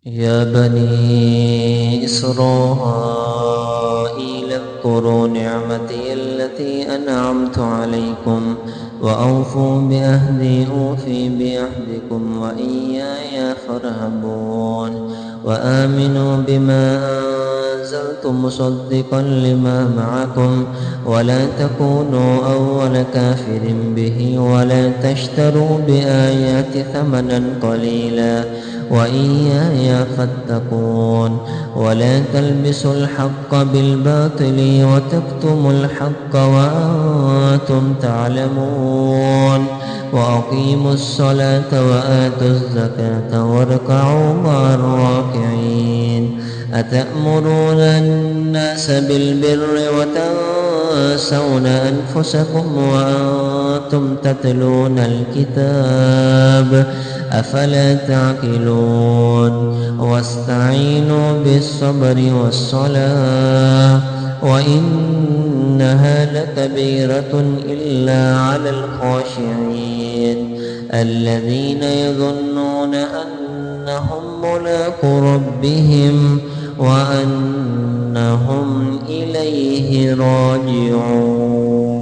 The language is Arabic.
يا بني إسرائيل اذكروا نعمتي التي أنعمت عليكم وأوفوا بأهدي أوفي بأهدكم وإياي فارهبون وآمنوا بما أنزلت مصدقا لما معكم ولا تكونوا أول كافر به ولا تشتروا بآياتي ثمنا قليلا وإياي فاتقون ولا تلبسوا الحق بالباطل وتكتموا الحق وأنتم تعلمون وأقيموا الصلاة وآتوا الزكاة واركعوا مع الراكعين أتأمرون الناس بالبر وتنسون أنفسكم وأنتم تتلون الكتاب أفلا تعقلون واستعينوا بالصبر والصلاة وإنها لكبيرة إلا على الخاشعين الذين يظنون أنهم ملاقو ربهم وأنهم إليه راجعون.